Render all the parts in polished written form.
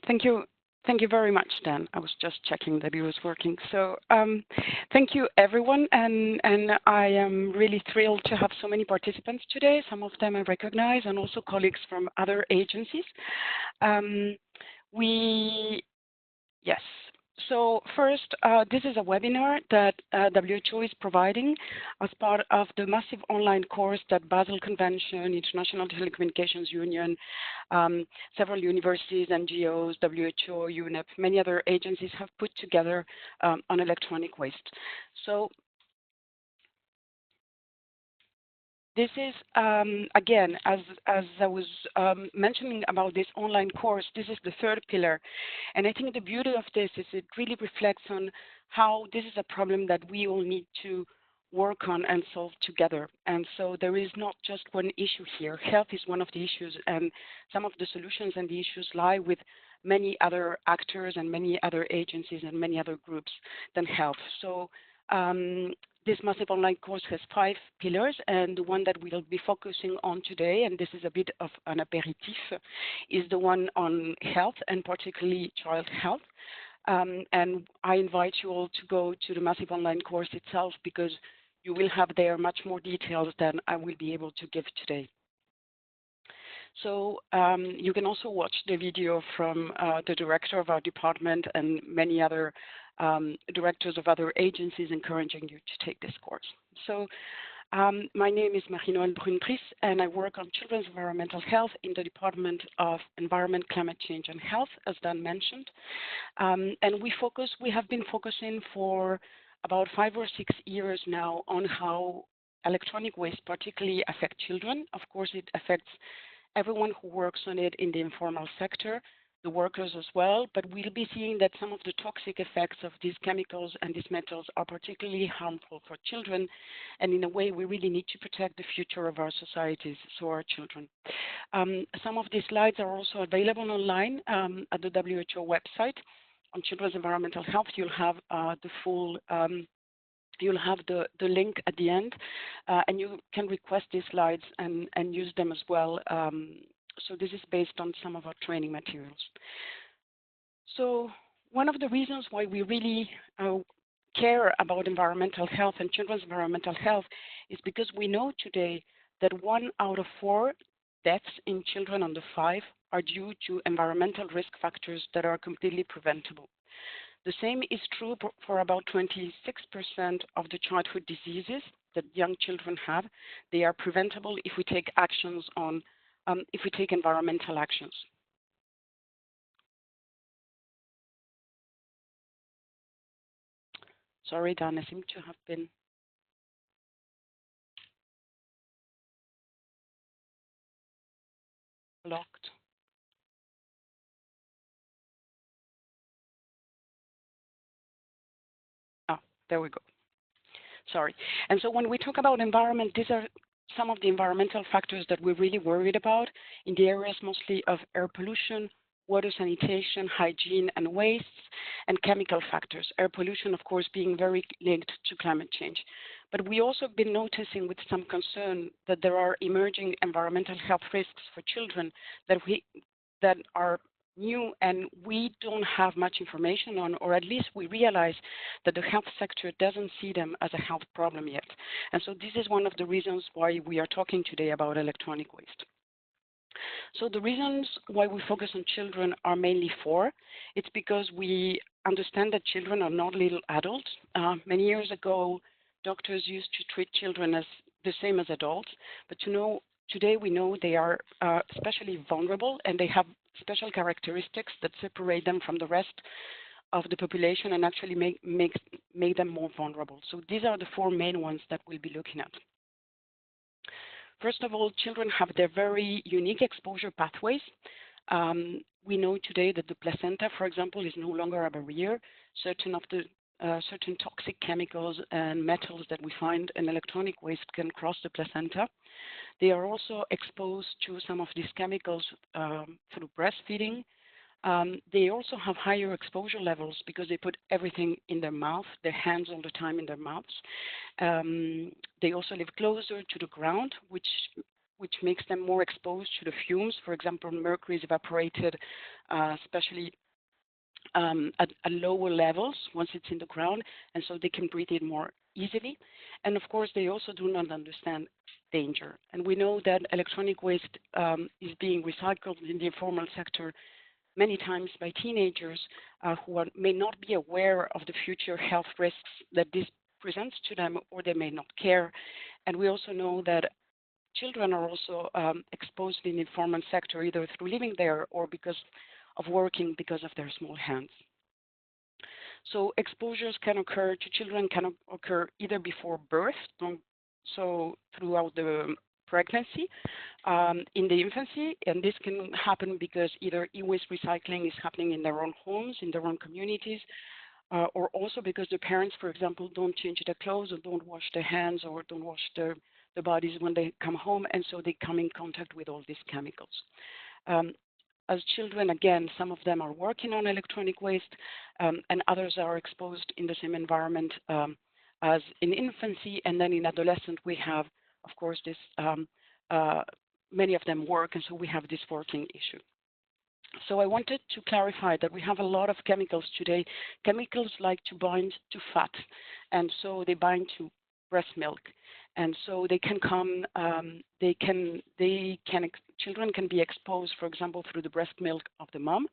Thank you. Thank you very much, Dan. I was just checking that it was working. So thank you, everyone. And I am really thrilled to have so many participants today. Some of them I recognize, and also colleagues from other agencies. Yes. So first, this is a webinar that WHO is providing as part of the massive online course that Basel Convention, International Telecommunications Union, several universities, NGOs, WHO, UNEP, many other agencies have put together on electronic waste. So this is, again, as I was mentioning about this online course, this is the third pillar. And I think the beauty of this is it really reflects on how this is a problem that we all need to work on and solve together. And so there is not just one issue here. Health is one of the issues, and some of the solutions and the issues lie with many other actors and many other agencies and many other groups than health. So this massive online course has 5 pillars, and the one that we'll be focusing on today, and this is a bit of an aperitif, is the one on health, and particularly child health. And I invite you all to go to the massive online course itself, because you will have there much more details than I will be able to give today. So you can also watch the video from the director of our department and many other directors of other agencies encouraging you to take this course. So my name is Marie-Noëlle Brunetries, and I work on children's environmental health in the Department of Environment, Climate Change and Health, as Dan mentioned. And we have been focusing for about 5 or 6 years now on how electronic waste particularly affect children. Of course, it affects everyone who works on it in the informal sector, the workers as well, but we'll be seeing that some of the toxic effects of these chemicals and these metals are particularly harmful for children, and in a way we really need to protect the future of our societies, so our children. Some of these slides are also available online at the WHO website. On children's environmental health, you'll have the full you'll have the link at the end, and you can request these slides and use them as well. So this is based on some of our training materials. So one of the reasons why we really care about environmental health and children's environmental health is because we know today that 1 out of 4 deaths in children under 5 are due to environmental risk factors that are completely preventable. The same is true for about 26% of the childhood diseases that young children have. They are preventable if we take actions on, if we take environmental actions. Sorry, Dan, I seem to have been blocked. There we go. Sorry. And so when we talk about environment, these are some of the environmental factors that we're really worried about in the areas mostly of air pollution, water sanitation, hygiene and wastes, and chemical factors. Air pollution, of course, being very linked to climate change. But we also have been noticing with some concern that there are emerging environmental health risks for children that are new, and we don't have much information on, or at least we realize that the health sector doesn't see them as a health problem yet. And so this is one of the reasons why we are talking today about electronic waste. So the reasons why we focus on children are mainly 4. It's because we understand that children are not little adults. Many years ago, doctors used to treat children as the same as adults, but today we know they are especially vulnerable, and they have special characteristics that separate them from the rest of the population and actually make them more vulnerable. So these are the 4 main ones that we'll be looking at. First of all, children have their very unique exposure pathways. We know today that the placenta, for example, is no longer a barrier. Certain toxic chemicals and metals that we find in electronic waste can cross the placenta. They are also exposed to some of these chemicals through breastfeeding. They also have higher exposure levels because they put everything in their mouth, their hands all the time in their mouths. They also live closer to the ground, which which makes them more exposed to the fumes. For example, mercury is evaporated, especially at lower levels once it's in the ground, and so they can breathe it more easily. And of course, they also do not understand danger. And we know that electronic waste is being recycled in the informal sector many times by teenagers who may not be aware of the future health risks that this presents to them, or they may not care. And we also know that children are also exposed in the informal sector, either through living there or because of working because of their small hands. So exposures can occur to children, can occur either before birth, so throughout the pregnancy, in the infancy, and this can happen because either e-waste recycling is happening in their own homes, in their own communities, or also because the parents, for example, don't change their clothes or don't wash their hands or don't wash their bodies when they come home, and so they come in contact with all these chemicals. As children, again, some of them are working on electronic waste, and others are exposed in the same environment as in infancy, and then in adolescent we have, of course, this many of them work, and so we have this working issue. So I wanted to clarify that we have a lot of chemicals today. Chemicals like to bind to fat, and so they bind to breast milk, and so they can come. Children can be exposed, for example, through the breast milk of the mom.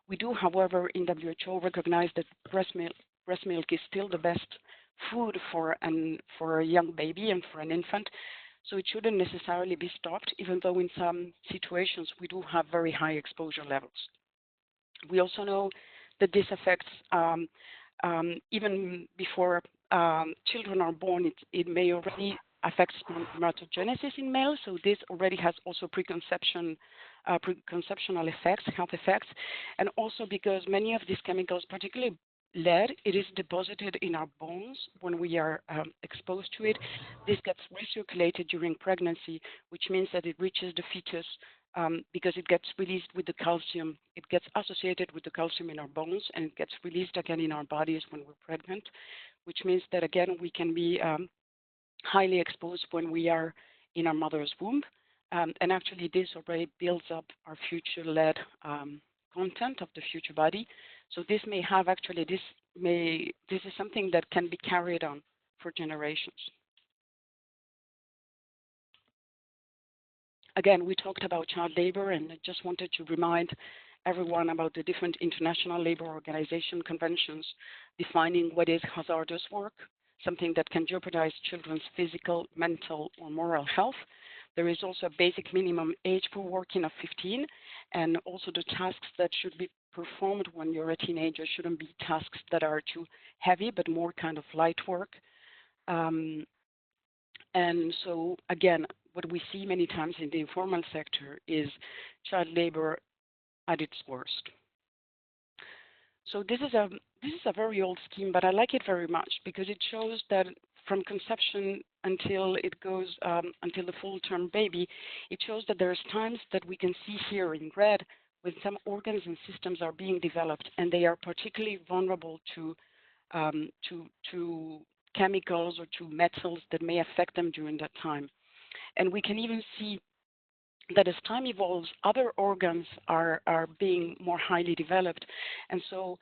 We do, however, in WHO recognize that breast milk is still the best food for a young baby and for an infant. So it shouldn't necessarily be stopped, even though in some situations we do have very high exposure levels. We also know that this affects, even before children are born, it may already affect spermatogenesis in males, so this already has also preconceptional effects, health effects, and also because many of these chemicals, particularly lead, it is deposited in our bones when we are exposed to it. This gets recirculated during pregnancy, which means that it reaches the fetus because it gets released with the calcium. It gets associated with the calcium in our bones, and it gets released again in our bodies when we're pregnant, which means that, again, we can be highly exposed when we are in our mother's womb. And actually, this already builds up our future lead content of the future body. So this may have actually, this is something that can be carried on for generations. Again, we talked about child labor, and I just wanted to remind everyone about the different international labor organization conventions defining what is hazardous work, something that can jeopardize children's physical, mental, or moral health. There is also a basic minimum age for working of 15, and also the tasks that should be performed when you're a teenager shouldn't be tasks that are too heavy, but more kind of light work. And so, again, what we see many times in the informal sector is child labor at its worst. So this is a very old scheme, but I like it very much because it shows that from conception until it goes until the full-term baby, it shows that there's times that we can see here in red when some organs and systems are being developed, and they are particularly vulnerable to chemicals or to metals that may affect them during that time. And we can even see that as time evolves, other organs are being more highly developed. And so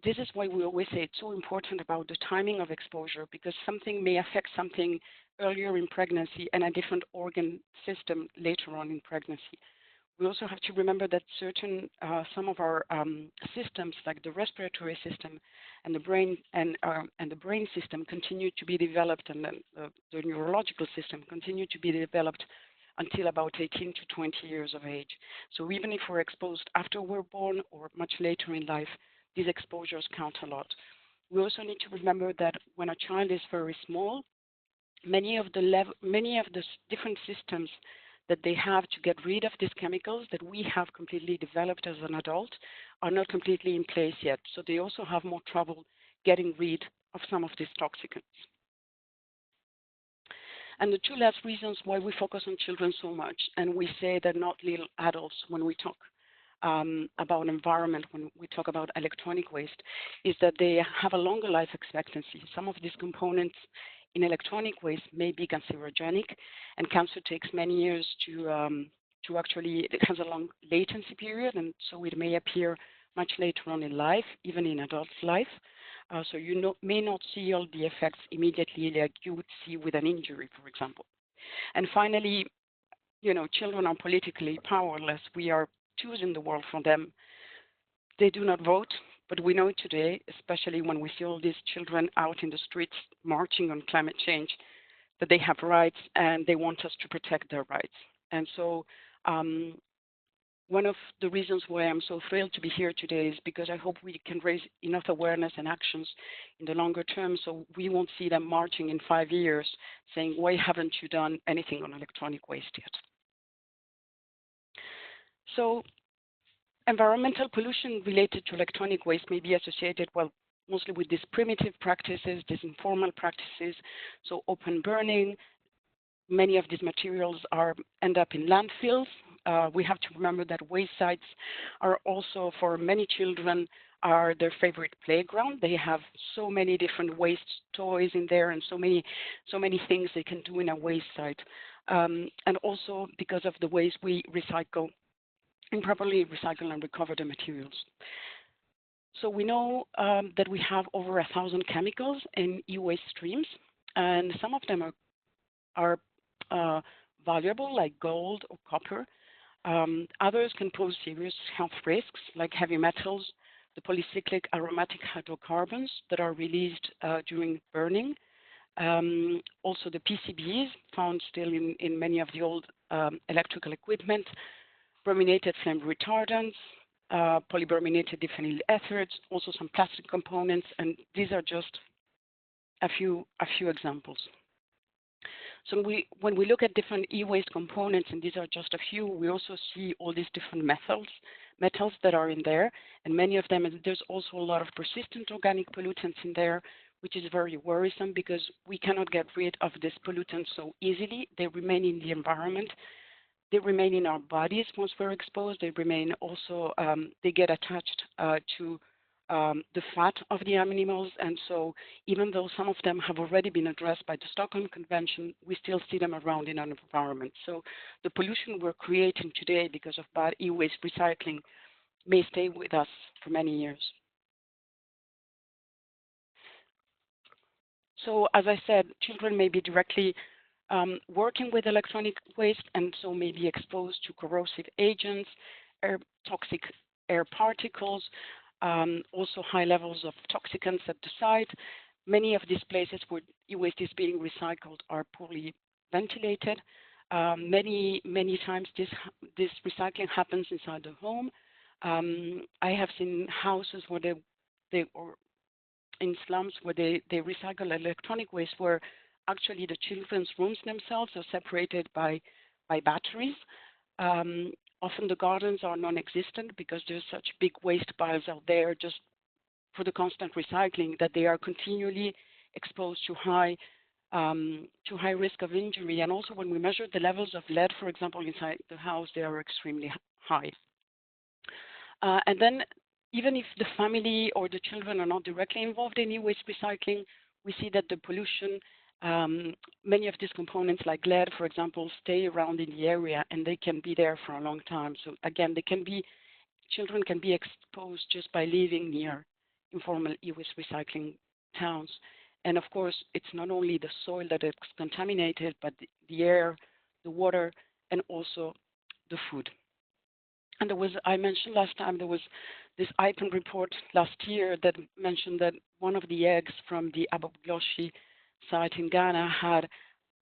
this is why we always say it's so important about the timing of exposure, because something may affect something earlier in pregnancy and a different organ system later on in pregnancy. We also have to remember that some of our systems, like the respiratory system and the brain and the brain system, continue to be developed, and the neurological system continue to be developed until about 18 to 20 years of age. So even if we're exposed after we're born or much later in life, these exposures count a lot. We also need to remember that when a child is very small, many of the different systems that they have to get rid of these chemicals that we have completely developed as an adult are not completely in place yet. So they also have more trouble getting rid of some of these toxicants. And the two last reasons why we focus on children so much, and we say they're not little adults when we talk about environment, when we talk about electronic waste, is that they have a longer life expectancy. Some of these components in electronic waste may be cancerogenic, and cancer takes many years to actually, it has a long latency period, and so it may appear much later on in life, even in adult life. So you may not see all the effects immediately like you would see with an injury, for example. And finally, children are politically powerless. We are choosing the world for them. They do not vote, but we know today, especially when we see all these children out in the streets marching on climate change, that they have rights and they want us to protect their rights. And so one of the reasons why I'm so thrilled to be here today is because I hope we can raise enough awareness and actions in the longer term so we won't see them marching in 5 years saying, why haven't you done anything on electronic waste yet? So environmental pollution related to electronic waste may be associated, well, mostly with these primitive practices, these informal practices, so open burning. Many of these materials end up in landfills. We have to remember that waste sites are also, for many children, are their favorite playground. They have so many different waste toys in there and so many things they can do in a waste site. And also because of the ways we recycle, improperly recycle and recover the materials. So we know that we have over 1,000 chemicals in e-waste streams, and some of them are valuable, like gold or copper. Others can pose serious health risks, like heavy metals, the polycyclic aromatic hydrocarbons that are released during burning. Also the PCBs found still in many of the old electrical equipment, brominated flame retardants, polybrominated diphenyl ethers, also some plastic components, and these are just a few examples. So when we look at different e-waste components, and these are just a few, we also see all these different metals that are in there, and many of them, there's also a lot of persistent organic pollutants in there, which is very worrisome because we cannot get rid of these pollutants so easily. They remain in the environment. They remain in our bodies once we're exposed. They remain also, they get attached to the fat of the animals. And so even though some of them have already been addressed by the Stockholm Convention, we still see them around in our environment. So the pollution we're creating today because of bad e-waste recycling may stay with us for many years. So as I said, children may be directly working with electronic waste and so may be exposed to corrosive agents, toxic air particles, also high levels of toxicants at the site. Many of these places where e-waste is being recycled are poorly ventilated. Many times this recycling happens inside the home. I have seen houses where or in slums where they recycle electronic waste where actually the children's rooms themselves are separated by batteries. Often the gardens are non-existent because there's such big waste piles out there just for the constant recycling that they are continually exposed to high risk of injury. And also when we measure the levels of lead, for example, inside the house, they are extremely high. And then even if the family or the children are not directly involved in e-waste recycling, we see that the pollution, many of these components like lead, for example, stay around in the area and they can be there for a long time. So again, children can be exposed just by living near informal e-waste recycling towns. And of course, it's not only the soil that is contaminated, but the air, the water, and also the food. And I mentioned last time, there was this IPEN report last year that mentioned that one of the eggs from the Abogloshi site in Ghana had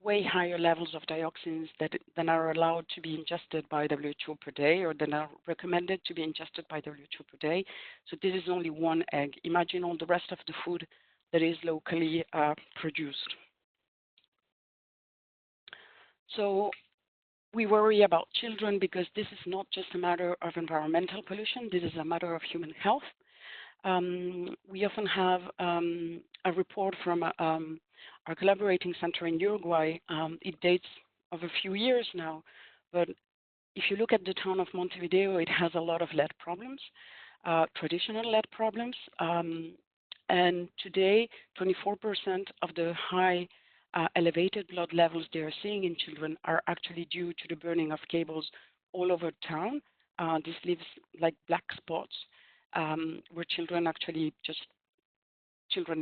way higher levels of dioxins than are allowed to be ingested by WHO per day, or than are recommended to be ingested by WHO per day. So this is only one egg. Imagine all the rest of the food that is locally produced. So we worry about children because this is not just a matter of environmental pollution, this is a matter of human health. We often have a report from our collaborating center in Uruguay. It dates of a few years now, but if you look at the town of Montevideo, it has a lot of lead problems, traditional lead problems. And today, 24% of the high elevated blood levels they are seeing in children are actually due to the burning of cables all over town. This leaves like black spots where children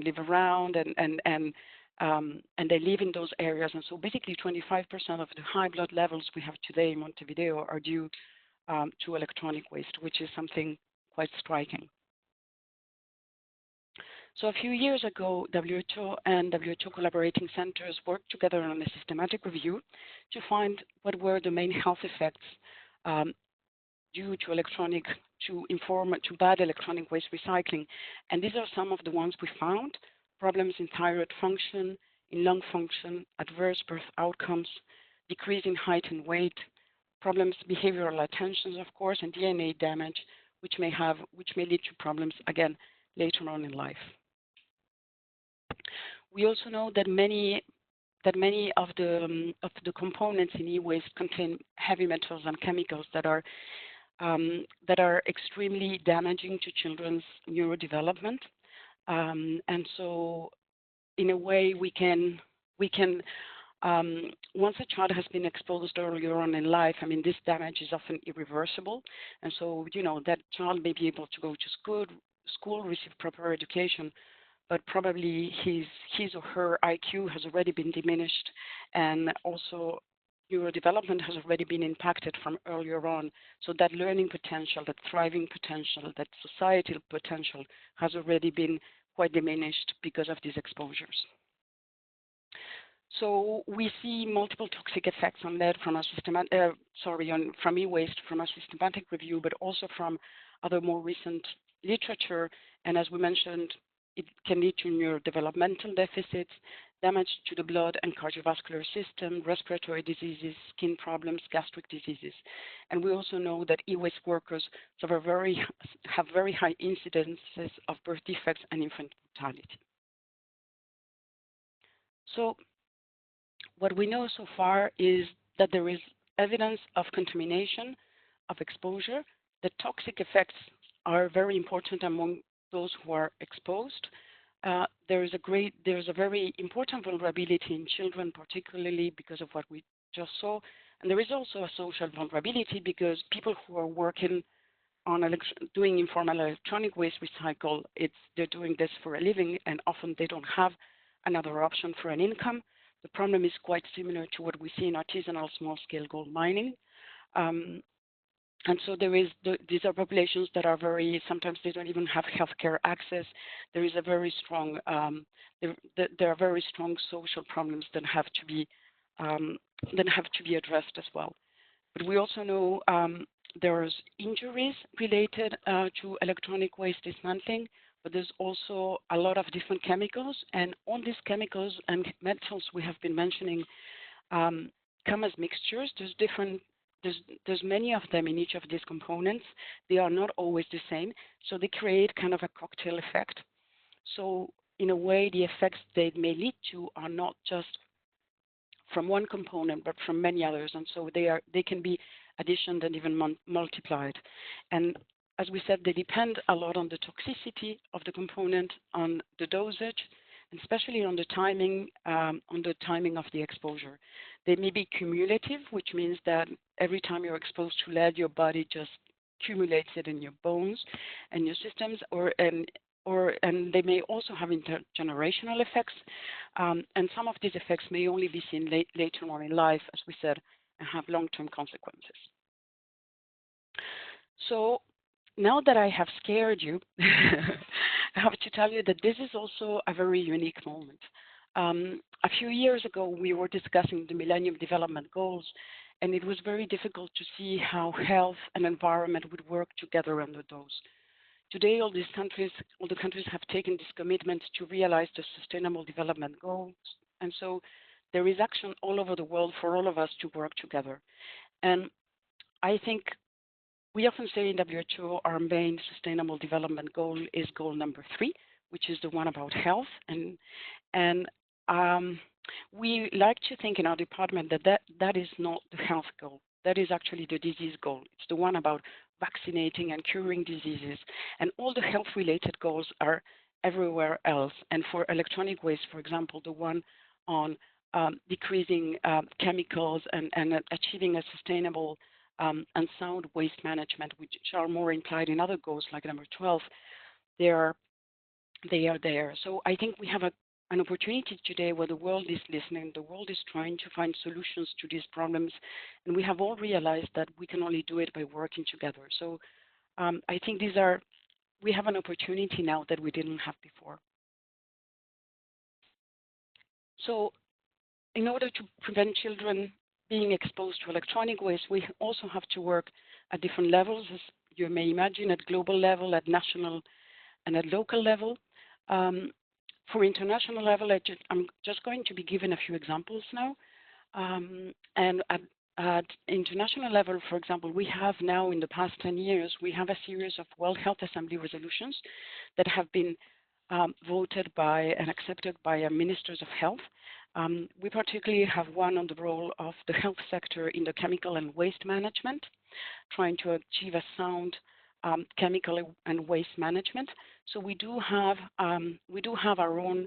live around and they live in those areas. And so basically 25% of the high blood levels we have today in Montevideo are due to electronic waste, which is something quite striking. So a few years ago, WHO and WHO collaborating centers worked together on a systematic review to find what were the main health effects due to bad electronic waste recycling. And these are some of the ones we found: problems in thyroid function, in lung function, adverse birth outcomes, decrease in height and weight, problems, behavioral attentions, of course, and DNA damage, which may lead to problems again later on in life. We also know that many of the components in e-waste contain heavy metals and chemicals that are extremely damaging to children's neurodevelopment. And so, in a way, we can once a child has been exposed earlier on in life, I mean, this damage is often irreversible. And so, that child may be able to go to school, receive proper education, but probably his or her IQ has already been diminished, and also neurodevelopment has already been impacted from earlier on. So that learning potential, that thriving potential, that societal potential has already been quite diminished because of these exposures. So we see multiple toxic effects on lead from from e-waste from a systematic review, but also from other more recent literature. And as we mentioned, it can lead to neurodevelopmental deficits, damage to the blood and cardiovascular system, respiratory diseases, skin problems, gastric diseases. And we also know that e-waste workers have very high incidences of birth defects and infant mortality. So what we know so far is that there is evidence of contamination, of exposure. The toxic effects are very important among those who are exposed. There is a very important vulnerability in children, particularly because of what we just saw. And there is also a social vulnerability because people who are working on doing informal electronic waste recycle, they're doing this for a living, and often they don't have another option for an income. The problem is quite similar to what we see in artisanal small-scale gold mining. And so these are populations that are sometimes they don't even have healthcare access. There is a very strong, there are very strong social problems that have to be addressed as well. But we also know there's injuries related to electronic waste dismantling, but there's also a lot of different chemicals, and all these chemicals and metals we have been mentioning come as mixtures. There's many of them in each of these components. They are not always the same, so they create kind of a cocktail effect. So in a way, the effects they may lead to are not just from one component, but from many others, and so they can be additioned and even multiplied. And as we said, they depend a lot on the toxicity of the component, on the dosage, and especially on the timing of the exposure. They may be cumulative, which means that every time you're exposed to lead, your body just accumulates it in your bones and your systems, and they may also have intergenerational effects. And some of these effects may only be seen later on in life, as we said, and have long-term consequences. So now that I have scared you, I have to tell you that this is also a very unique moment. A few years ago, we were discussing the Millennium Development Goals, and it was very difficult to see how health and environment would work together under those. Today, all the countries have taken this commitment to realize the Sustainable Development Goals, and so there is action all over the world for all of us to work together. And I think we often say in WHO our main Sustainable Development Goal is goal number 3, which is the one about health, and we like to think in our department that is not the health goal. That is actually the disease goal. It's the one about vaccinating and curing diseases. And all the health-related goals are everywhere else. And for electronic waste, for example, the one on decreasing chemicals and achieving a sustainable and sound waste management, which are more implied in other goals like number 12, they are there. So I think we have an opportunity today where the world is listening, the world is trying to find solutions to these problems, and we have all realized that we can only do it by working together. So I think we have an opportunity now that we didn't have before. So in order to prevent children being exposed to electronic waste, we also have to work at different levels, as you may imagine, at global level, at national and at local level. For international level, I'm just going to be given a few examples now. And at international level, for example, we have now in the past 10 years, we have a series of World Health Assembly resolutions that have been voted by and accepted by ministers of health. We particularly have one on the role of the health sector in the chemical and waste management, trying to achieve a sound chemical and waste management. So we do have our own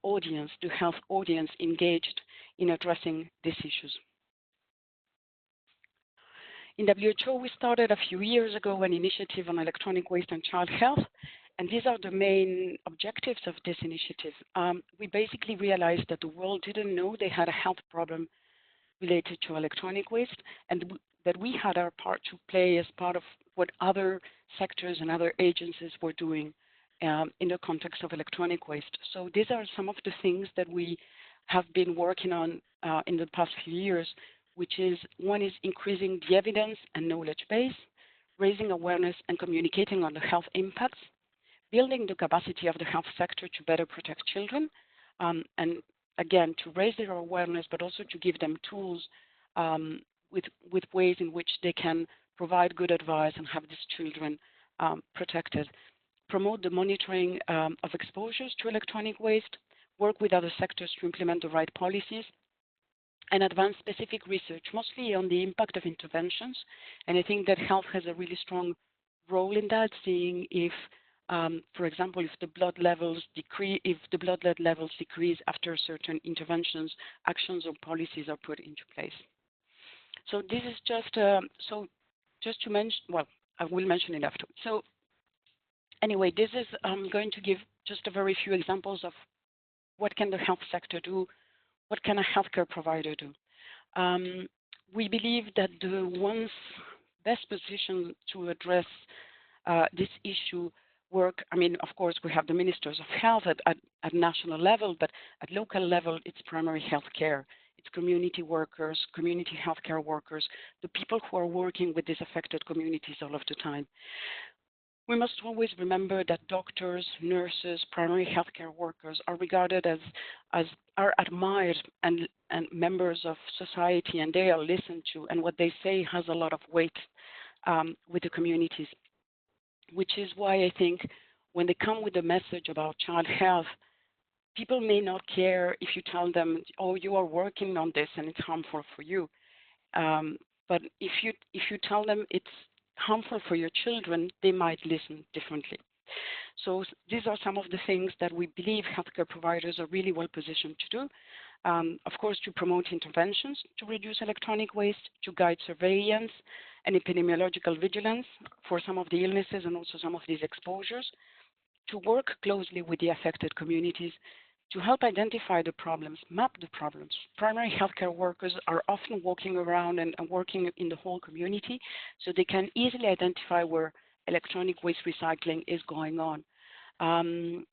audience, the health audience, engaged in addressing these issues. In WHO, we started a few years ago an initiative on electronic waste and child health, and these are the main objectives of this initiative. We basically realized that the world didn't know they had a health problem related to electronic waste, and that we had our part to play as part of what other sectors and other agencies were doing in the context of electronic waste. So these are some of the things that we have been working on in the past few years, which is one is increasing the evidence and knowledge base, raising awareness and communicating on the health impacts, building the capacity of the health sector to better protect children, and again, to raise their awareness, but also to give them tools with ways in which they can provide good advice and have these children protected. Promote the monitoring of exposures to electronic waste, work with other sectors to implement the right policies, and advance specific research, mostly on the impact of interventions. And I think that health has a really strong role in that, seeing if, for example, if the blood levels lead levels decrease after certain interventions, actions or policies are put into place. So this is just to mention. Well, I will mention it after. So anyway, this is going to give just a very few examples of what can the health sector do, what can a healthcare provider do. We believe that the ones best positioned to address this issue work. I mean, of course, we have the ministers of health at national level, but at local level, it's primary health care. It's community workers, community healthcare workers, the people who are working with these affected communities all of the time. We must always remember that doctors, nurses, primary healthcare workers are regarded as are admired and members of society, and they are listened to, and what they say has a lot of weight with the communities, which is why I think when they come with a message about child health, people may not care if you tell them, oh, you are working on this and it's harmful for you. But if you tell them it's harmful for your children, they might listen differently. So these are some of the things that we believe healthcare providers are really well positioned to do. Of course, to promote interventions to reduce electronic waste, to guide surveillance and epidemiological vigilance for some of the illnesses and also some of these exposures, to work closely with the affected communities, to help identify the problems, map the problems. Primary healthcare workers are often walking around and working in the whole community, so they can easily identify where electronic waste recycling is going on.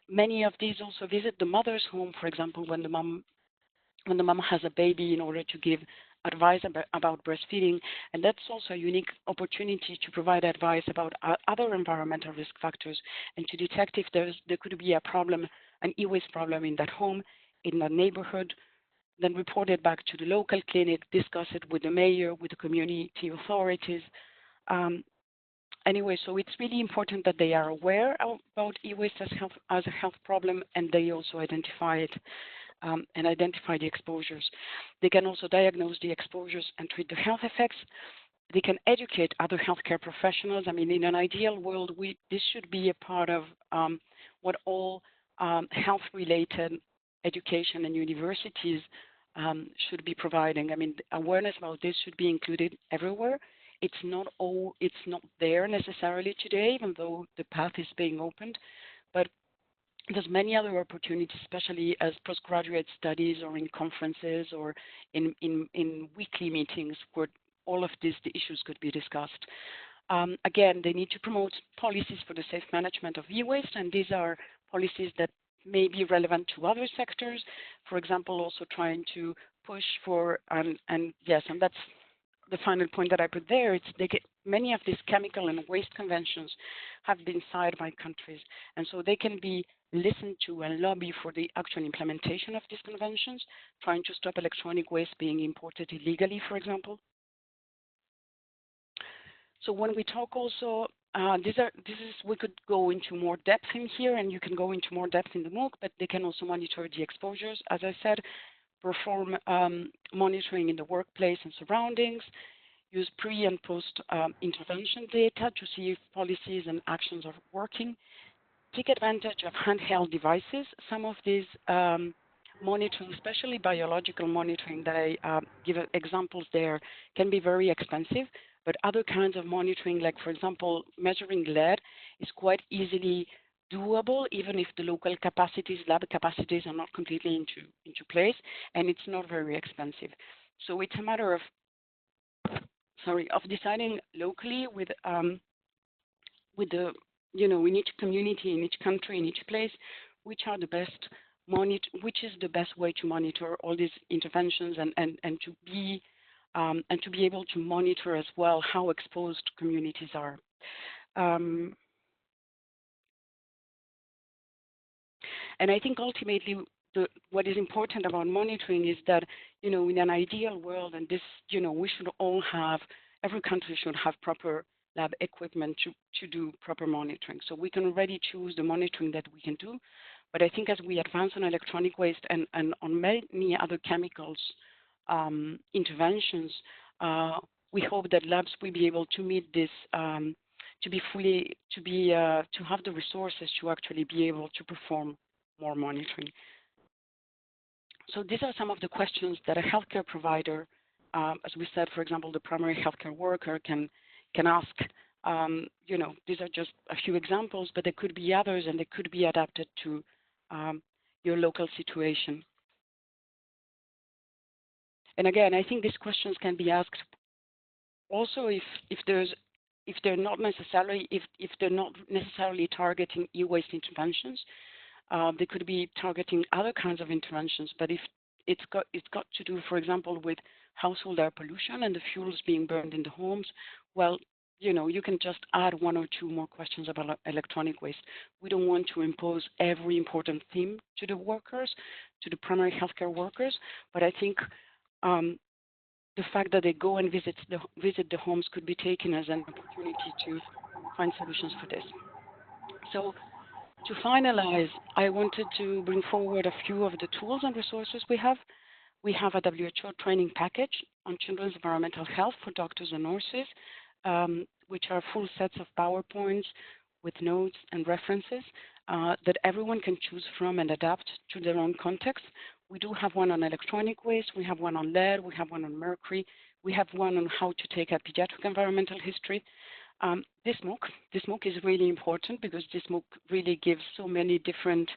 Many of these also visit the mother's home, for example, when the mom has a baby, in order to give advice about breastfeeding. And that's also a unique opportunity to provide advice about other environmental risk factors and to detect if there could be a problem, an e-waste problem in that home, in that neighborhood, then report it back to the local clinic, discuss it with the mayor, with the community authorities. Anyway, so it's really important that they are aware about e-waste as a health problem, and they also identify it and identify the exposures. They can also diagnose the exposures and treat the health effects. They can educate other healthcare professionals. I mean, in an ideal world, this should be a part of what all health-related education and universities should be providing. I mean, awareness about this should be included everywhere. It's not there necessarily today, even though the path is being opened. But there's many other opportunities, especially as postgraduate studies or in conferences or in weekly meetings where all of these the issues could be discussed. Again, they need to promote policies for the safe management of e-waste, and these are policies that may be relevant to other sectors. For example, also trying to push for, and that's the final point that I put there. Many of these chemical and waste conventions have been signed by countries, and so they can be listened to and lobby for the actual implementation of these conventions, trying to stop electronic waste being imported illegally, for example. So when we talk also, we could go into more depth in here, and you can go into more depth in the MOOC, but they can also monitor the exposures, as I said, perform monitoring in the workplace and surroundings, use pre and post intervention data to see if policies and actions are working, take advantage of handheld devices. Some of these monitoring, especially biological monitoring that I give examples there, can be very expensive, but other kinds of monitoring, like for example, measuring lead, is quite easily doable, even if the local capacities, lab capacities are not completely into place, and it's not very expensive. So it's a matter of deciding locally with the in each community, in each country, in each place, which is the best way to monitor all these interventions and to be able to monitor as well how exposed communities are. And I think ultimately what is important about monitoring is that, in an ideal world, and this, we should all have, every country should have proper lab equipment to do proper monitoring. So we can already choose the monitoring that we can do. But I think as we advance on electronic waste and on many other chemicals interventions, we hope that labs will be able to meet this, to have the resources to actually be able to perform more monitoring. So these are some of the questions that a healthcare provider, as we said, for example, the primary healthcare worker can ask. These are just a few examples, but there could be others, and they could be adapted to your local situation. And again, I think these questions can be asked also if they're not necessarily targeting e-waste interventions. They could be targeting other kinds of interventions, but if it's got to do, for example, with household air pollution and the fuels being burned in the homes, well, you can just add one or two more questions about electronic waste. We don't want to impose every important theme to the workers, to the primary healthcare workers, but I think the fact that they go and visit the homes could be taken as an opportunity to find solutions for this. So to finalize, I wanted to bring forward a few of the tools and resources we have. We have a WHO training package on children's environmental health for doctors and nurses, which are full sets of PowerPoints with notes and references that everyone can choose from and adapt to their own context. We do have one on electronic waste, we have one on lead, we have one on mercury, we have one on how to take a pediatric environmental history. This MOOC is really important because this MOOC really gives so many different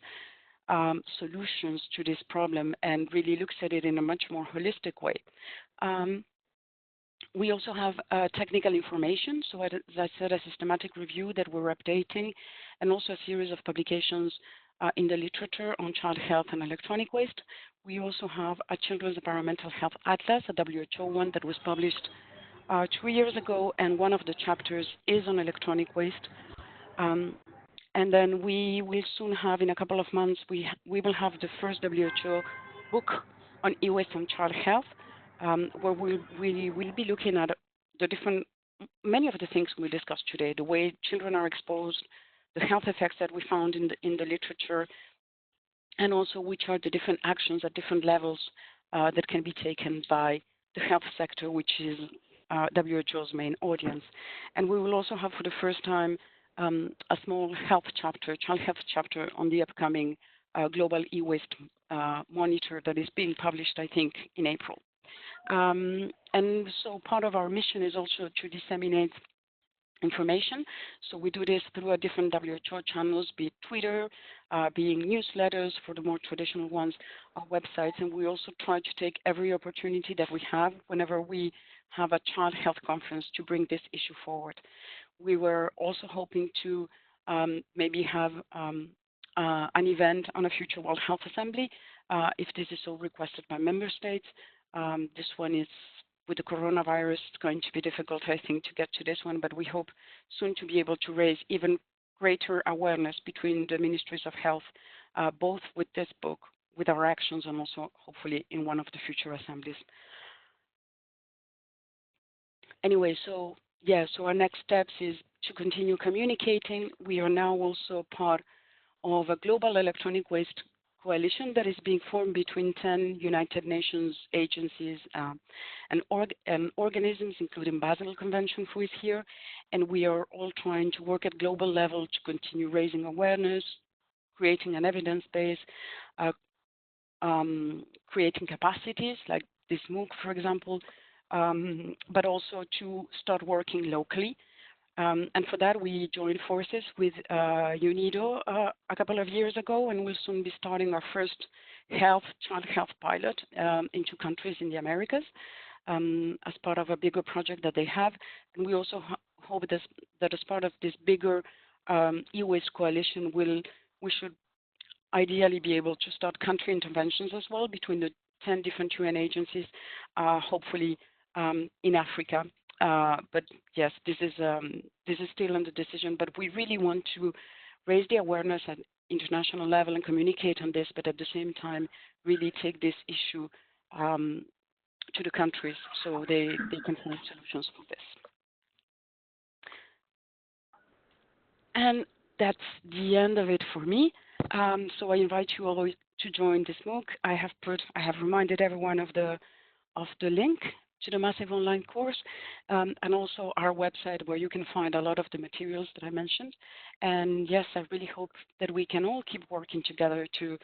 solutions to this problem and really looks at it in a much more holistic way. We also have technical information, so as I said, a systematic review that we're updating, and also a series of publications in the literature on child health and electronic waste. We also have a Children's Environmental Health Atlas, a WHO one that was published 2 years ago, and one of the chapters is on electronic waste. And then we will soon have, in a couple of months, we will have the first WHO book on e-waste and child health, where we will be looking at many of the things we discussed today, the way children are exposed, the health effects that we found in the literature, and also which are the different actions at different levels that can be taken by the health sector, which is WHO's main audience. And we will also have for the first time a small health chapter, child health chapter on the upcoming global e-waste monitor that is being published, I think, in April. And so part of our mission is also to disseminate information. So we do this through a different WHO channels, be it Twitter, being newsletters for the more traditional ones, our websites, and we also try to take every opportunity that we have whenever we have a child health conference to bring this issue forward. We were also hoping to maybe have an event on a future World Health Assembly, if this is so requested by member states. This one is, with the coronavirus, it's going to be difficult, I think, to get to this one, but we hope soon to be able to raise even greater awareness between the ministries of health, both with this book, with our actions, and also hopefully in one of the future assemblies. Anyway, so yeah, so our next steps is to continue communicating. We are now also part of a global electronic waste coalition that is being formed between 10 United Nations agencies and organisms, including Basel Convention, who is here. And we are all trying to work at global level to continue raising awareness, creating an evidence base, creating capacities like this MOOC, for example, but also to start working locally. And for that, we joined forces with UNIDO a couple of years ago, and we'll soon be starting our first child health pilot in 2 countries in the Americas as part of a bigger project that they have. And we also hope that as part of this bigger e-waste coalition, we should ideally be able to start country interventions as well between the 10 different UN agencies, hopefully in Africa. But yes, this is still under decision, but we really want to raise the awareness at international level and communicate on this, but at the same time, really take this issue to the countries so they can find solutions for this. And that's the end of it for me. So I invite you all to join this MOOC. I have reminded everyone of the link to the massive online course, and also our website where you can find a lot of the materials that I mentioned. And yes, I really hope that we can all keep working together to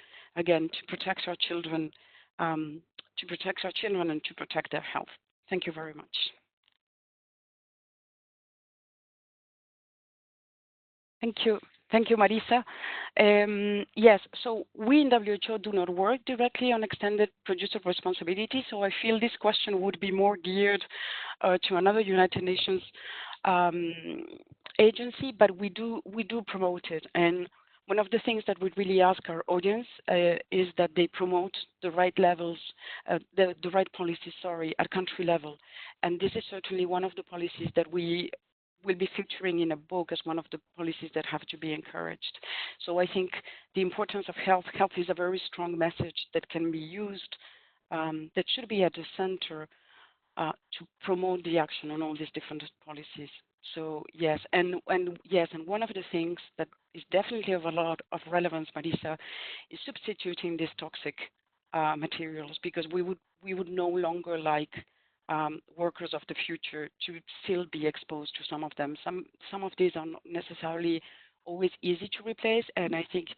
protect our children, and to protect their health. Thank you very much. Thank you, Marisa. Yes, so we in WHO do not work directly on extended producer responsibility, so I feel this question would be more geared to another United Nations agency, but we do promote it. And one of the things that we really ask our audience is that they promote the right levels, the right policies, at country level. And this is certainly one of the policies that we will be featuring in a book as one of the policies that have to be encouraged. So I think the importance of health is a very strong message that can be used, that should be at the center to promote the action on all these different policies. So yes, and one of the things that is definitely of a lot of relevance, Marisa, is substituting these toxic materials, because we would no longer like workers of the future to still be exposed to some of them. Some of these are not necessarily always easy to replace, and I think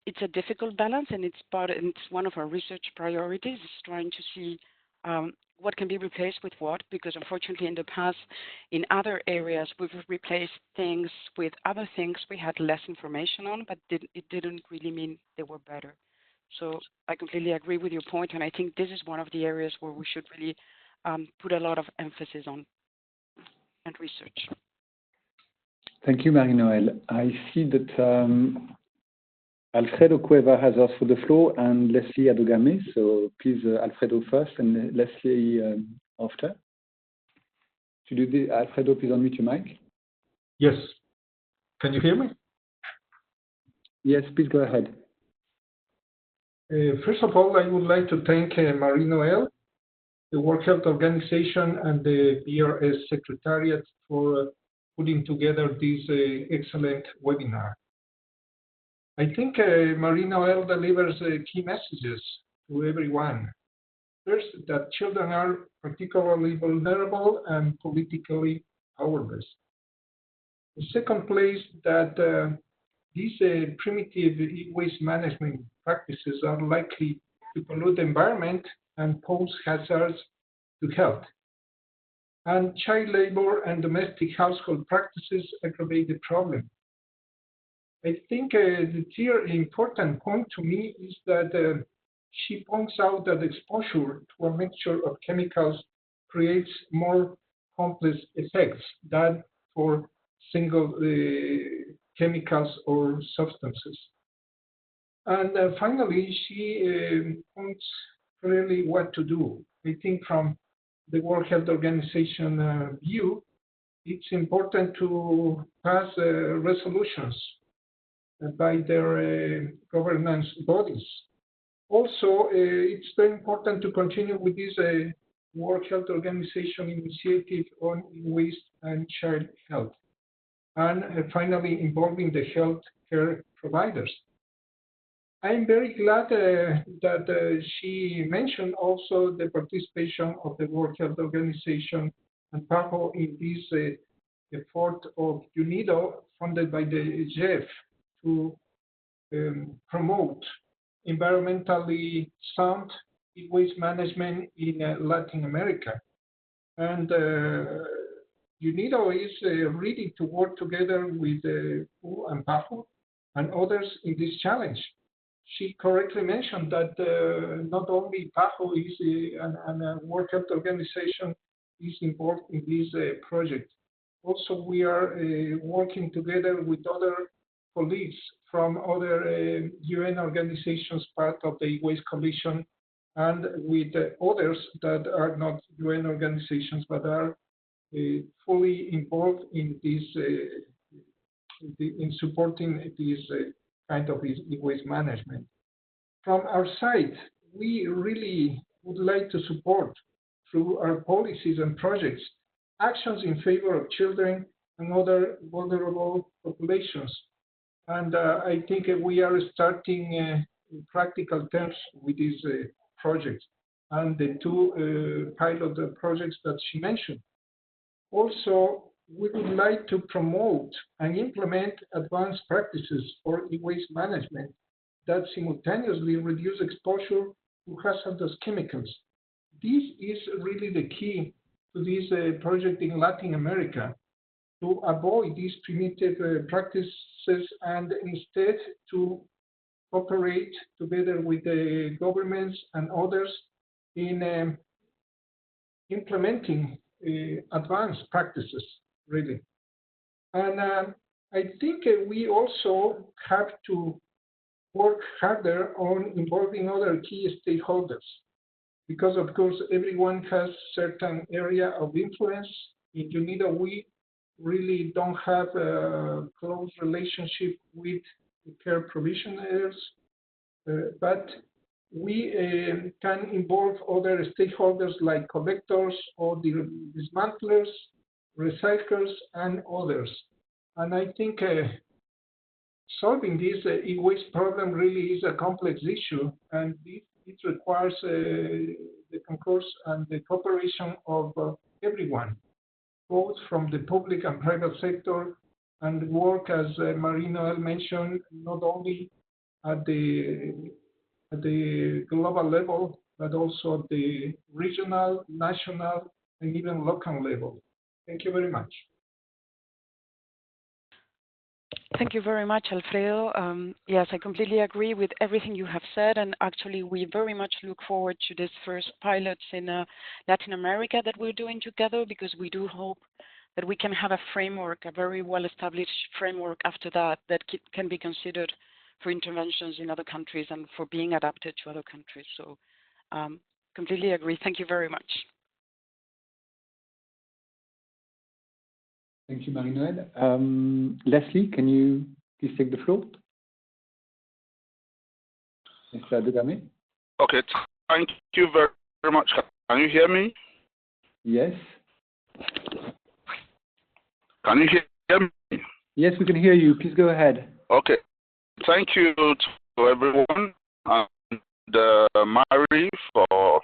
it's a difficult balance, and it's one of our research priorities is trying to see what can be replaced with what, because unfortunately in the past, in other areas, we've replaced things with other things we had less information on, but it didn't really mean they were better. So I completely agree with your point, and I think this is one of the areas where we should really put a lot of emphasis on and research. Thank you, Marie-Noëlle. I see that Alfredo Cueva has asked for the floor and Leslie Adogame. So please, Alfredo first and Leslie after. Alfredo, please unmute your mic. Yes. Can you hear me? Yes, please go ahead. First of all, I would like to thank Marie-Noëlle, the World Health Organization, and the BRS Secretariat for putting together this excellent webinar. I think Marie-Noëlle delivers key messages to everyone. First, that children are particularly vulnerable and politically powerless. In second place, that these primitive waste management practices are likely to pollute the environment and pose hazards to health. And child labor and domestic household practices aggravate the problem. I think the clear important point to me is that she points out that exposure to a mixture of chemicals creates more complex effects than for single chemicals or substances. And finally, she points clearly what to do. I think from the World Health Organization view, it's important to pass resolutions by their governance bodies. Also, it's very important to continue with this World Health Organization initiative on waste and child health. And finally, involving the health care providers. I'm very glad that she mentioned also the participation of the World Health Organization and PAHO in this effort of UNIDO funded by the GEF to promote environmentally sound waste management in Latin America. And UNIDO is ready to work together with WHO and PAHO and others in this challenge. She correctly mentioned that not only PAHO is and World Health Organization is involved in this project. Also, we are working together with other colleagues from other UN organizations part of the Waste Coalition and with others that are not UN organizations but are fully involved in this in supporting this kind of waste management. From our side, we really would like to support through our policies and projects actions in favor of children and other vulnerable populations. And I think we are starting in practical terms with these projects and the two pilot projects that she mentioned. Also, we would like to promote and implement advanced practices for waste management that simultaneously reduce exposure to hazardous chemicals. This is really the key to this project in Latin America, to avoid these primitive practices and instead to cooperate together with the governments and others in implementing advanced practices, really. And I think we also have to work harder on involving other key stakeholders, because of course everyone has certain area of influence. In UNIDO, we really don't have a close relationship with the care provisioners, but we can involve other stakeholders like collectors or the dismantlers, recyclers, and others. And I think solving this e-waste problem really is a complex issue, and it requires the concurrence and the cooperation of everyone, both from the public and private sector, and work, as Marie-Noëlle mentioned, not only at the global level, but also at the regional, national, and even local level. Thank you very much. Thank you very much, Alfredo. Yes, I completely agree with everything you have said, and actually we very much look forward to this first pilots in Latin America that we're doing together, because we do hope that we can have a framework, a very well-established framework after that, that can be considered for interventions in other countries and for being adapted to other countries. So completely agree. Thank you very much. Thank you, Marie-Noëlle. Leslie, can you please take the floor? Mr. Adegame? Okay, thank you very much. Can you hear me? Yes. Can you hear me? Yes, we can hear you. Please go ahead. Okay. Thank you to everyone and Mary for.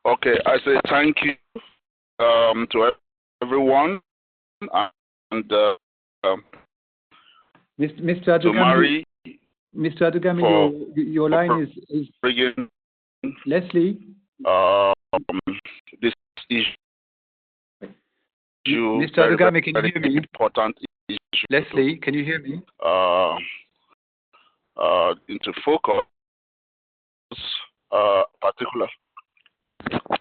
Okay, I say thank you to everyone and Mr. to Adugami, marry Mr. Adugami, for your line is bringing Leslie. This issue. Mr. Adugami, can you hear me? Important issue. Leslie, can you hear me? Into focus, particular.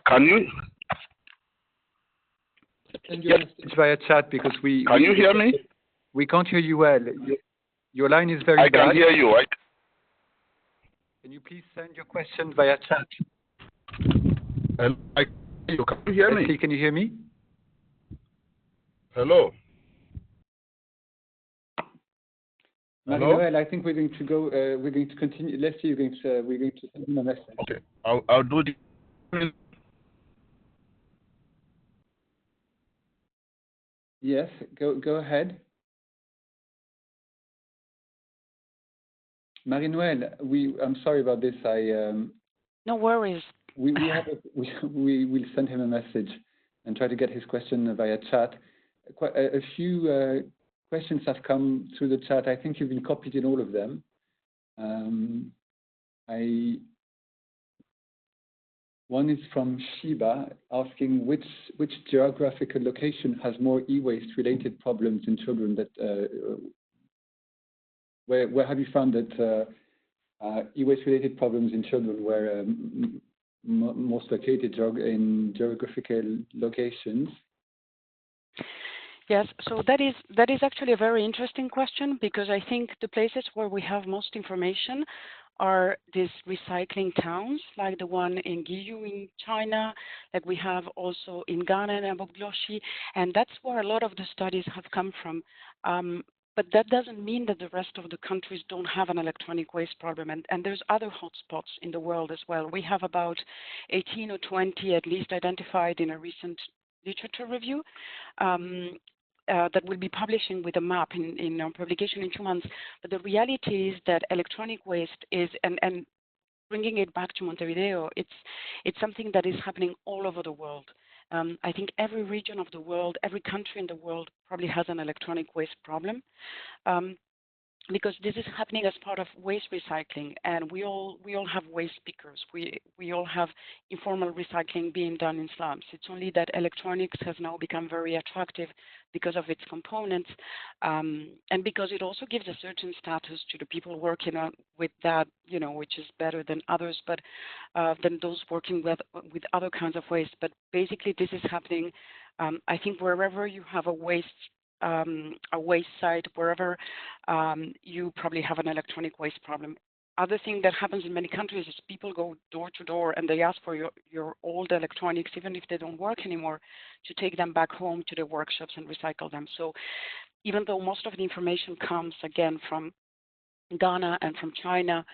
Can you? Send your message via chat because Can you hear me? We can't hear you well. Your line is very bad. I can hear you. Can you please send your question via chat? Can you hear me? Leslie, can you hear me? Hello. Marie-Noël, I think we're going to go. We're going to continue. Leslie, we're going to send him a message. Okay, I'll do the. Yes, go ahead. Marie-Noël, I'm sorry about this. No worries. We will send him a message and try to get his question via chat. A few questions have come through the chat. I think you've been copied in all of them. One is from Shiba asking which geographical location has more e-waste related problems in children. Where have you found that e-waste related problems in children were most located in geographical locations? Yes, so that is actually a very interesting question, because I think the places where we have most information are these recycling towns, like the one in Guizhou in China, like we have also in Ghana and Abogloshi, and that's where a lot of the studies have come from. But that doesn't mean that the rest of the countries don't have an electronic waste problem, and there's other hotspots in the world as well. We have about 18 or 20 at least identified in a recent literature review. That will be publishing with a map in our publication in 2 months. But the reality is that electronic waste is, and bringing it back to Montevideo, it's something that is happening all over the world. I think every region of the world, every country in the world probably has an electronic waste problem. Because this is happening as part of waste recycling, and we all have waste pickers. We all have informal recycling being done in slums. It's only that electronics has now become very attractive because of its components, and because it also gives a certain status to the people working with that, which is better than others, but than those working with other kinds of waste. But basically, this is happening. I think wherever you have a waste site, wherever you probably have an electronic waste problem. Other thing that happens in many countries is people go door to door and they ask for your old electronics, even if they don't work anymore, to take them back home to the workshops and recycle them. So even though most of the information comes again from Ghana and from China,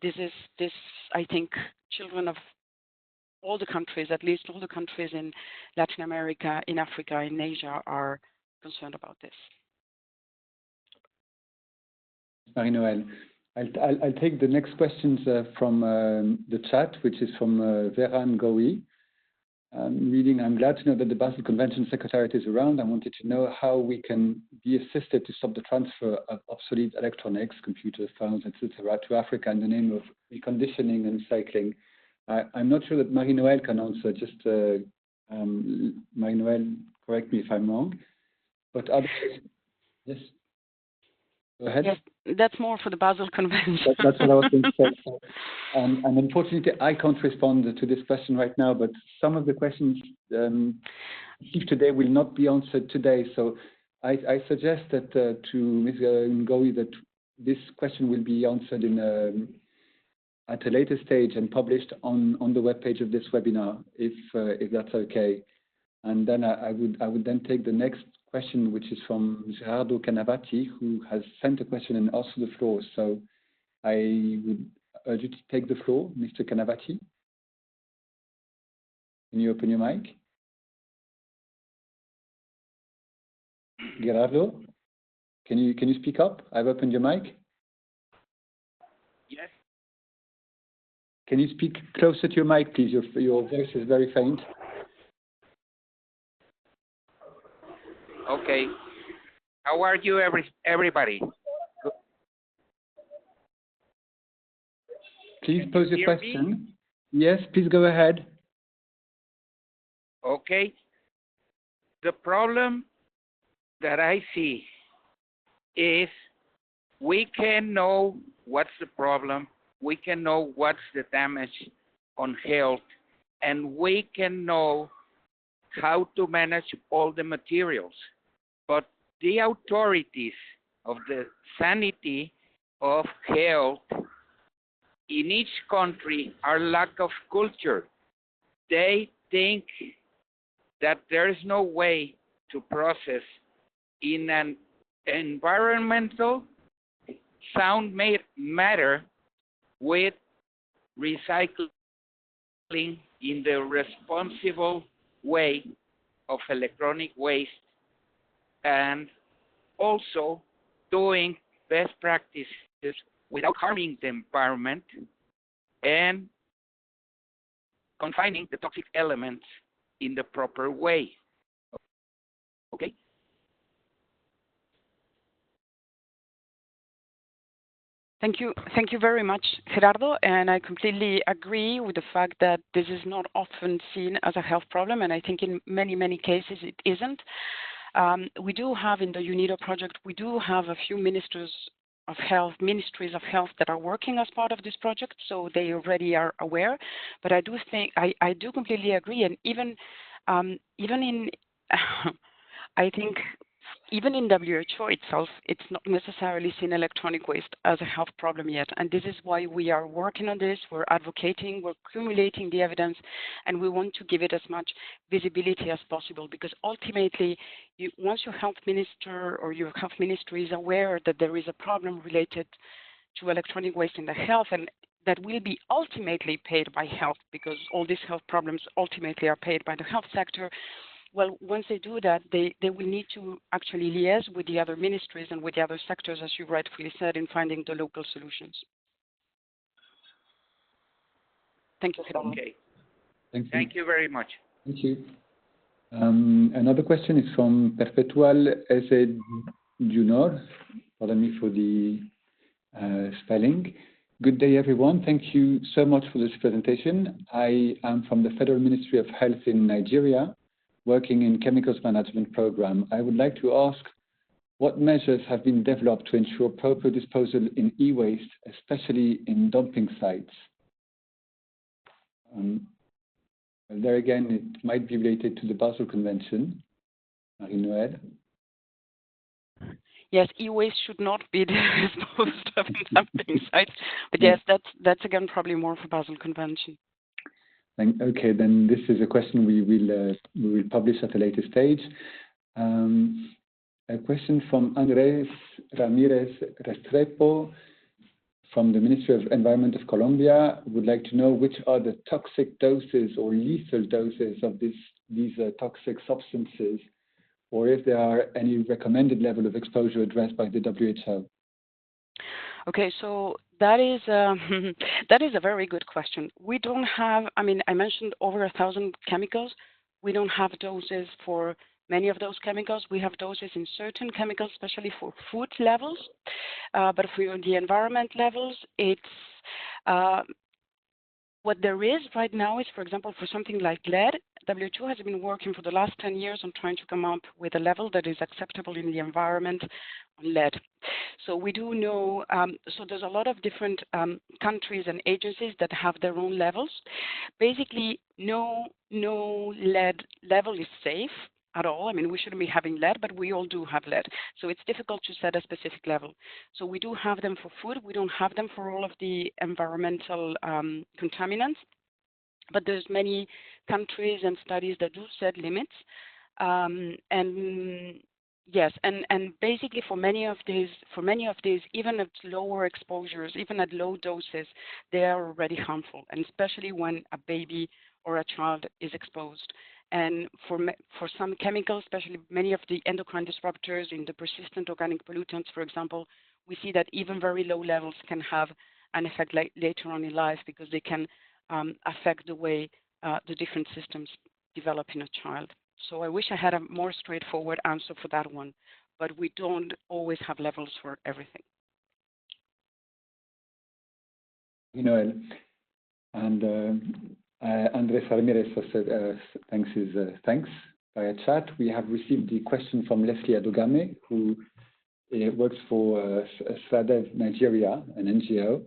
this I think children of all the countries, at least all the countries in Latin America, in Africa, in Asia, are concerned about this. Marie-Noël, I'll take the next questions from the chat, which is from Vera Ngowi. I'm glad to know that the Basel Convention Secretariat is around. I wanted to know how we can be assisted to stop the transfer of obsolete electronics, computers, phones, etc., to Africa in the name of reconditioning and recycling. I'm not sure that Marie-Noël can answer. Just Marie-Noël, correct me if I'm wrong. But others, yes, go ahead. Yes, that's more for the Basel Convention. That's what I was going to say. And unfortunately, I can't respond to this question right now, but some of the questions received today will not be answered today. So I suggest that to Ms. Ngowi that this question will be answered at a later stage and published on the webpage of this webinar, if that's okay. And then I would then take the next question, which is from Gerardo Canavati, who has sent a question and asked for the floor. So I would urge you to take the floor, Mr. Canavati. Can you open your mic? Gerardo, can you speak up? I've opened your mic. Yes. Can you speak closer to your mic, please? Your voice is very faint. Okay. How are you, everybody? Please pose your hear question. Yes, please go ahead. Okay. The problem that I see is we can know what's the problem, we can know what's the damage on health, and we can know how to manage all the materials. But the authorities of the sanity of health in each country are lack of culture. They think that there is no way to process in an environmental sound matter with recycling in the responsible way of electronic waste, and also doing best practices without harming the environment and confining the toxic elements in the proper way. Okay? Thank you very much, Gerardo, and I completely agree with the fact that this is not often seen as a health problem, and I think in many cases it isn't. We do have in the UNIDO project, we do have a few ministries of health that are working as part of this project, so they already are aware. But I do think I do completely agree, and even in I think even in WHO itself, it's not necessarily seen electronic waste as a health problem yet. And this is why we are working on this. We're advocating, we're accumulating the evidence, and we want to give it as much visibility as possible, because ultimately, once your health minister or your health ministry is aware that there is a problem related to electronic waste in the health, and that will be ultimately paid by health, because all these health problems ultimately are paid by the health sector. Well, once they do that, they will need to actually liaise with the other ministries and with the other sectors, as you rightfully said, in finding the local solutions. Thank you, Gerardo. Okay. Thank you very much. Thank you. Another question is from Perpetual Eze Junor. Pardon me for the spelling. Good day, everyone. Thank you so much for this presentation. I am from the Federal Ministry of Health in Nigeria, working in chemicals management program. I would like to ask what measures have been developed to ensure proper disposal in e-waste, especially in dumping sites? There again, it might be related to the Basel Convention. Marie-Noëlle? Yes, e-waste should not be disposed of in dumping sites, but yes, that's again probably more for Basel Convention. Okay, then this is a question we will publish at a later stage. A question from Andrés Ramirez Restrepo from the Ministry of Environment of Colombia. Would like to know which are the toxic doses or lethal doses of these toxic substances, or if there are any recommended level of exposure addressed by the WHO. Okay, so that is that is a very good question. We don't have, I mean, I mentioned over 1,000 chemicals. We don't have doses for many of those chemicals. We have doses in certain chemicals, especially for food levels. But for the environment levels, it's what there is right now is, for example, for something like lead, WHO has been working for the last 10 years on trying to come up with a level that is acceptable in the environment on lead. So we do know, so there's a lot of different countries and agencies that have their own levels. Basically, no lead level is safe at all. I mean, we shouldn't be having lead, but we all do have lead. So it's difficult to set a specific level. So we do have them for food. We don't have them for all of the environmental contaminants. But there's many countries and studies that do set limits. And yes, and basically for many of these, even at lower exposures, even at low doses, they are already harmful, and especially when a baby or a child is exposed. And for some chemicals, especially many of the endocrine disruptors in the persistent organic pollutants, for example, we see that even very low levels can have an effect later on in life, because they can affect the way the different systems develop in a child. So I wish I had a more straightforward answer for that one, but we don't always have levels for everything. Noel. And Andres Ramirez said thanks via chat. We have received the question from Leslie Adogame, who works for SWADEV Nigeria, an NGO.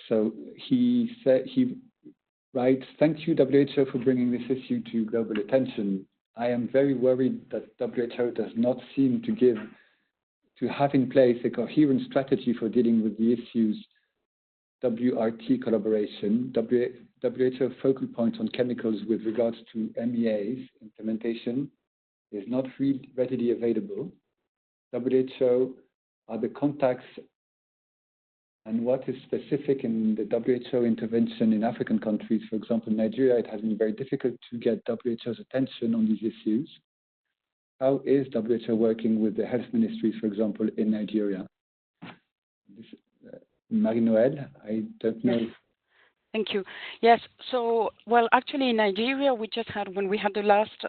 So he writes, "Thank you, WHO, for bringing this issue to global attention. I am very worried that WHO does not seem to have in place a coherent strategy for dealing with the issues. WRT collaboration, WHO focal point on chemicals with regards to MEAs implementation is not readily available. WHO are the contacts, and what is specific in the WHO intervention in African countries. For example, in Nigeria, it has been very difficult to get WHO's attention on these issues. How is WHO working with the health ministries, for example, in Nigeria?" Marie-Noëlle, I don't know. Yes. Thank you. Yes, so, well, actually in Nigeria, when we had the last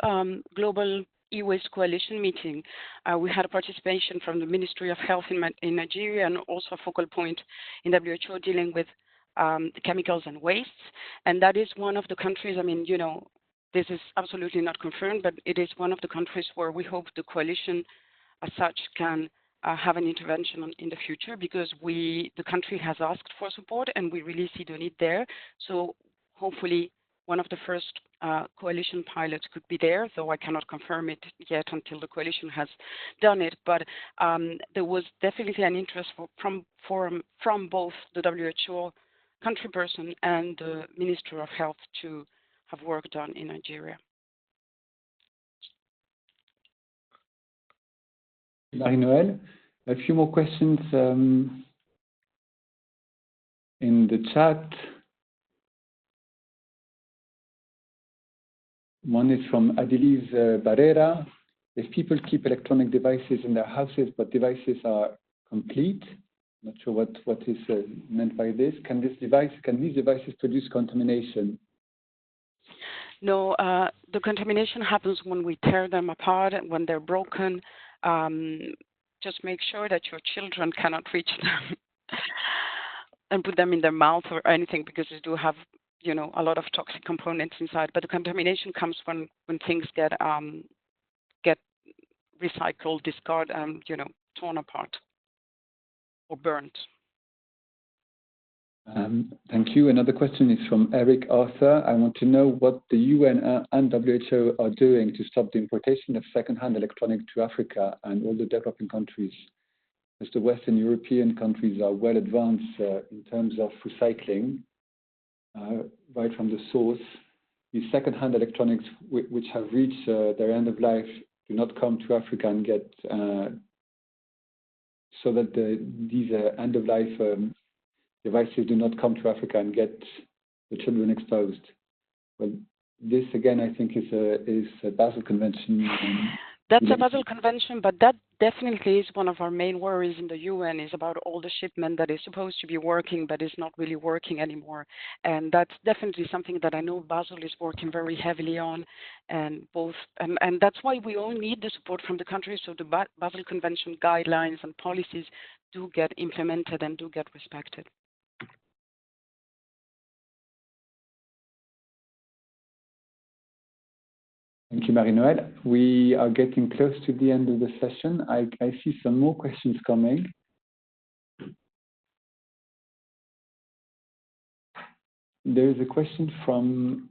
global e-waste coalition meeting, we had a participation from the Ministry of Health in Nigeria, and also a focal point in WHO dealing with the chemicals and wastes. And that is one of the countries, I mean, this is absolutely not confirmed, but it is one of the countries where we hope the coalition as such can have an intervention in the future, because the country has asked for support and we really see the need there. So hopefully one of the first coalition pilots could be there, though I cannot confirm it yet until the coalition has done it. But there was definitely an interest from both the WHO country person and the Ministry of Health to have work done in Nigeria. Marie-Noëlle, a few more questions in the chat. One is from Adelise Barrera. If people keep electronic devices in their houses, but devices are complete, not sure what is meant by this. Can these devices produce contamination? No, the contamination happens when we tear them apart and when they're broken. Just make sure that your children cannot reach them and put them in their mouth or anything, because they do have, a lot of toxic components inside. But the contamination comes when things get recycled, discarded, and torn apart or burnt. Thank you. Another question is from Eric Arthur. I want to know what the UN and WHO are doing to stop the importation of second-hand electronics to Africa and all the developing countries, as the Western European countries are well advanced in terms of recycling, right from the source. These second-hand electronics which have reached their end of life do not come to Africa and get, so that these end-of-life devices do not come to Africa and get the children exposed. Well, this again, I think, is a Basel Convention. That's a Basel Convention, but that definitely is one of our main worries in the UN, is about all the shipment that is supposed to be working but is not really working anymore. And that's definitely something that I know Basel is working very heavily on, and that's why we all need the support from the countries, so the Basel Convention guidelines and policies do get implemented and do get respected. Thank you, Marie-Noëlle. We are getting close to the end of the session. I see some more questions coming. There is a question from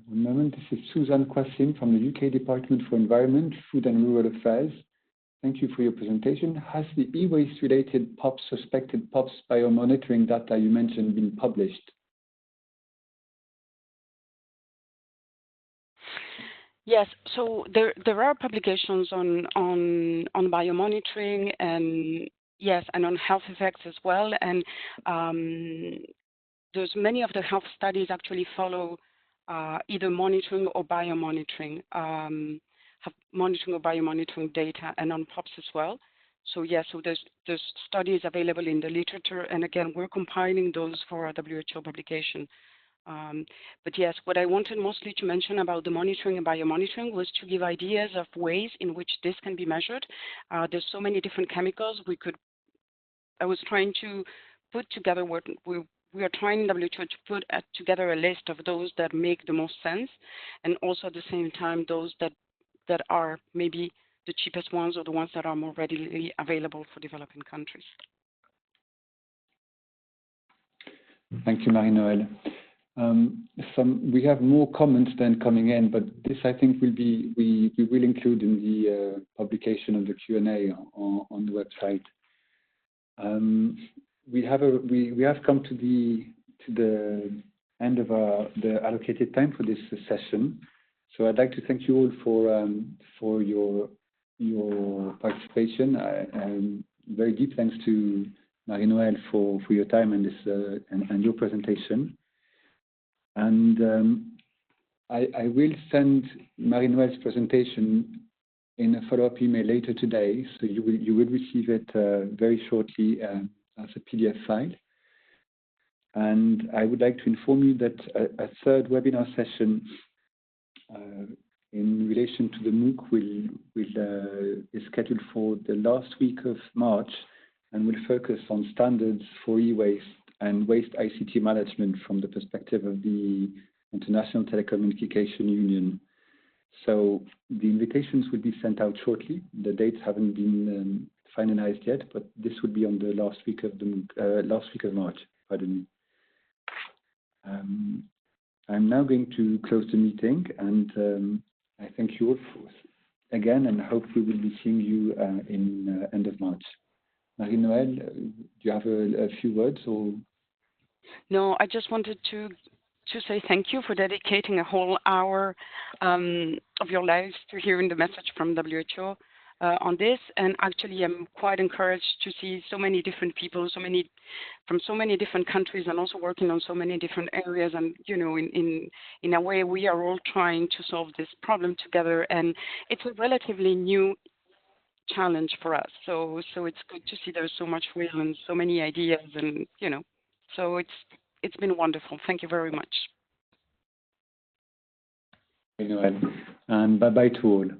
one moment. This is Suzanne Quassim from the UK Department for Environment, Food and Rural Affairs. Thank you for your presentation. Has the e-waste related suspected POPs biomonitoring data you mentioned been published? Yes, so there are publications on biomonitoring, and yes, and on health effects as well. And there's many of the health studies actually follow either monitoring or biomonitoring, have monitoring or biomonitoring data, and on POPs as well. So there's studies available in the literature, and again, we're compiling those for our WHO publication. But yes, what I wanted mostly to mention about the monitoring and biomonitoring was to give ideas of ways in which this can be measured. There's so many different chemicals I was trying to put together what we are trying in WHO to put together a list of those that make the most sense, and also at the same time those that are maybe the cheapest ones or the ones that are more readily available for developing countries. Thank you, Marie-Noëlle. We have more comments than coming in, but this I think we will include in the publication of the Q&A on the website. We have come to the end of the allocated time for this session. So I'd like to thank you all for your participation. Very deep thanks to Marie-Noëlle for your time and this and your presentation. And I will send Marie-Noëlle's presentation in a follow-up email later today, so you will receive it very shortly as a PDF file. And I would like to inform you that a third webinar session in relation to the MOOC is scheduled for the last week of March and will focus on standards for e-waste and waste ICT management from the perspective of the International Telecommunication Union. So the invitations will be sent out shortly. The dates haven't been finalized yet, but this will be on the last week of March. Pardon me. I'm now going to close the meeting, and I thank you all again, and hope we will be seeing you in end of March. Marie-Noëlle, do you have a few words or? No, I just wanted to say thank you for dedicating a whole hour of your lives to hearing the message from WHO on this. And actually, I'm quite encouraged to see so many different people, from so many different countries, and also working on so many different areas. And you know, in a way, we are all trying to solve this problem together. And it's a relatively new challenge for us. So it's good to see there's so much will and so many ideas, and you know, so it's been wonderful. Thank you very much. And bye-bye to all.